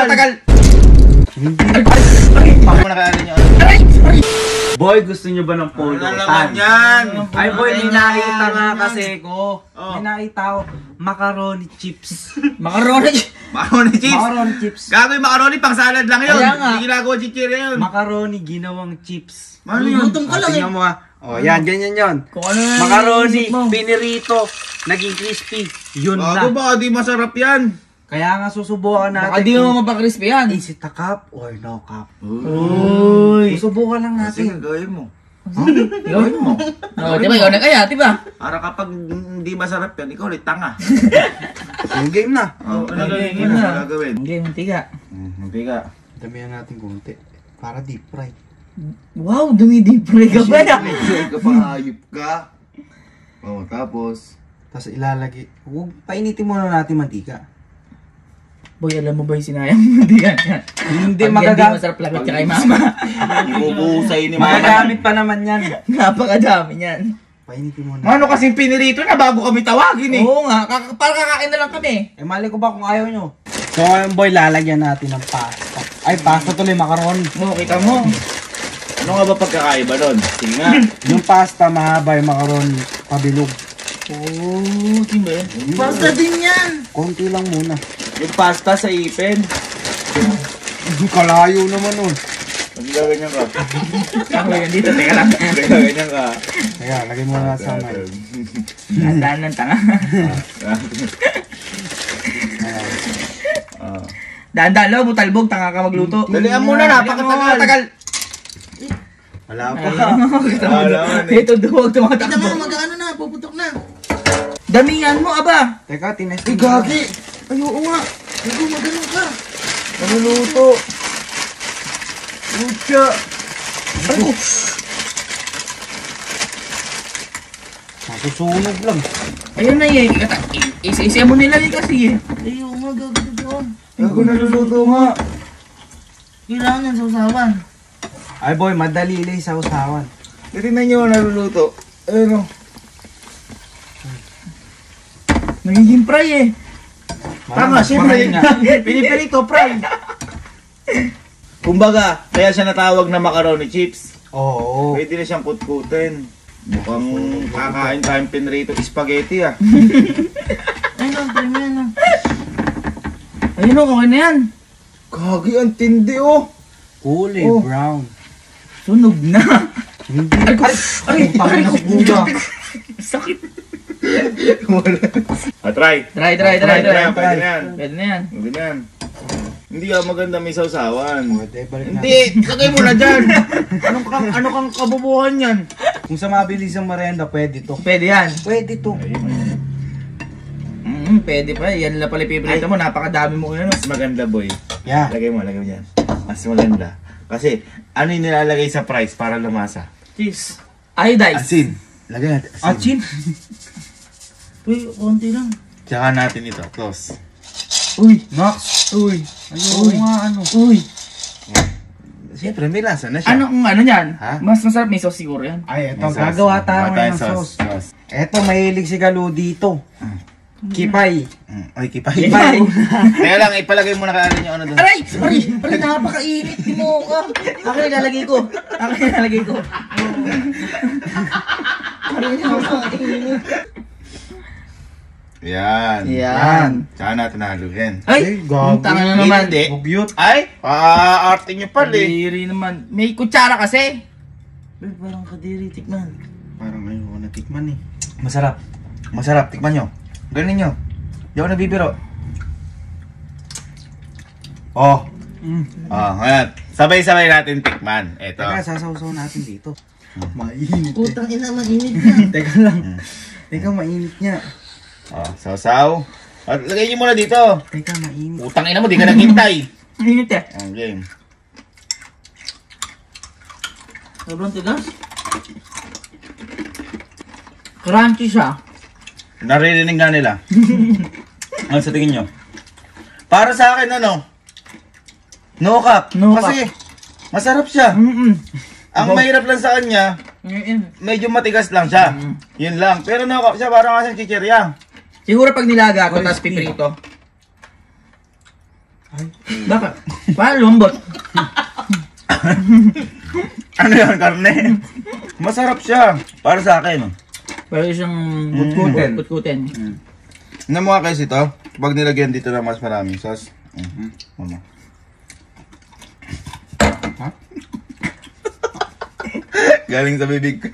tumatagal. Boy, gusto niyo ba ng polo? Ano naman yan? Ay boy, may nakita nga kasi ko. May nakita ko, macaroni chips. Macaroni chips? Macaroni chips. Gagawin macaroni, pang salad lang yun. Kaya nga. Hindi ginagawa chichirya yun. Macaroni ginawang chips. Ano yun? Gutom ka lang eh. Tingnan mo nga. Oh, yan, ganyan yun. Kung ano na Macaroni, naisip mo. pinirito, naging crispy. Yun Bago na. baka di masarap yan. Kaya nga susubukan natin. Baka di mo mapakrispi yan. Is it a cup or no cup? Uy. Susubukan lang Sige, natin. gawin mo. Gawin mo. Oo, diba? Ikaw na kaya, diba? Para kapag hindi masarap yan, ikaw ulit tanga. Yung game na. Ano gagawin game mo? na. Ano gagawin? Hindi, mantika. Hindi ka. Damihan natin konti. Para deep fry. Wow, dumi-deep fry ka ba na? Enjoy ka pa, ayop ka. Oo, tapos. Tapos ilalagay. Huwag painitin muna natin mantika. Boy, alam mo ba yung sinayang mo? Hindi yan. Hindi Pag magagamit. hindi masarap lagot ka kay mama. Ibubuhusay ni mama. Magagamit pa naman yan. Napakadami yan. Painitin muna. Ano kasing pinirito na bago kami tawagin eh. Oo nga, para kakain na lang kami. Eh mali ko ba kung ayaw nyo? So ngayon boy, lalagyan natin ng pasta. Ay, pasta tuloy, macaroni. Oo, kita mo. Ano nga ba pagkakaiba doon? Sige nga. Yung pasta mahaba, yung macaroni pabilog. Oo, diba yan? Pasta din yan. Konti lang muna. Yung pasta sa ipin. Hindi kalayo naman nun. Pag gaganyan ka. Ako yan dito, teka lang. Pag gaganyan ka. Kaya, lagay mo na sa may. Handaan ng tanga. Dahan-dahan lang, butalbog, tanga ka magluto. Dalihan muna, napakatagal. Wala pa. Wala man eh. Ito duwag Kita tumatakbo. mo, mag-ano na, puputok na. Damihan mo, aba. Teka, tines. Gagi. Ay, oo nga. Ay, magaling ka. Naluluto. Lucha. Masusunog lang. Ayun na eh. Isa-isa mo nilagay kasi eh. Ay, oo nga, gagawin doon. Ako naluluto nga. Kailangan yan sa usawan. Ay boy, madali lang sa usawan. Titignan nyo ang naluluto. Ayun o. Nagiging fry eh. Tama, siyempre. Pinipirito, fry. Kumbaga, kaya siya natawag na macaroni chips. Oo. Pwede na siyang kutkutin. Mukhang kakain tayong pinrito spaghetti ah. Ay, no, try mo yan, no. Ayun o, okay na yan. Gagi, ang tindi oh. Kulay Oh. brown. Sunog na. Hindi. Ay, parang nakukuha. Sakit. Try. Try. Pwede na yan. Pwede na yan. Pwede na yan. Hindi maganda may sausawan. Pwede, balik na. Hindi, lagay mo na dyan. Ano kang kabubuhan yan? Kung sa mabilis ang merienda, pwede to. Pwede yan. Pwede to. Pwede pa. Yan lang pala ipiprito mo. Napakadami mo yun. Mas maganda boy. Yeah. Lagay mo dyan. Mas maganda. Kasi, ano yung nilalagay sa price para lumasa? Cheese. Iodized. Asin. Lagay natin Achin. Uy, konti lang. Tsaka natin ito. Close. Uy. Max. Uy. Ayun nga ano. Uy. Siyempre, may lasa na siya. Ano yan? Ha? Mas masarap may sauce siguro yan. Ay, eto. May sauce. Gagawa tayo Gawa ng sauce. sauce. Eto, mahilig si Galu dito. Kipay. Ay, kipay. Kipay. Kaya lang, ipalagay mo na kaanin yung ano doon. Aray! Aray, napakainit. Di mo ka. Akin ilalagay ko. Aray, napakainit. Yan. Yan. Tsaka natin haluin. Ay! gago. Tanga na naman. Hindi. Bugyot. Ay, arte nyo pala eh. Kadiri naman. May kutsara kasi. Uy, parang kadiri, tikman. Parang ngayon ko natikman eh. Masarap. Masarap, tikman nyo. Ganin nyo. Di ako nabibiro. Oh. Oh, ngayon. Sabay-sabay natin tikman. Ito. Teka, sasawsaw natin dito. Mainit eh. Putang ina, mainit yan. Teka lang. Teka, mainit niya. Oh, sausaw. At lagay nyo muna dito. Teka, mainit. Utang ina mo, di ka naghintay. Init eh. Okay. Sobrang tigas. Crunchy siya. Naririnig nga nila. Ano sa tingin nyo? Para sa akin, ano? No cap. No Kasi, masarap siya. Ang mahirap lang sa kanya, medyo matigas lang siya. Yun lang. Pero no cap siya, parang kasing chichirya. Siguro pag nilaga ko, tapos piprito. Bakit? Paano lambot? Ano yan, karne? Masarap siya. Para sa akin. Pero isang Kutkutin. kutkutin. Namuha guys ito. Pag nilagyan dito ng mas maraming sauce. Mama. Galing sa bibig ko.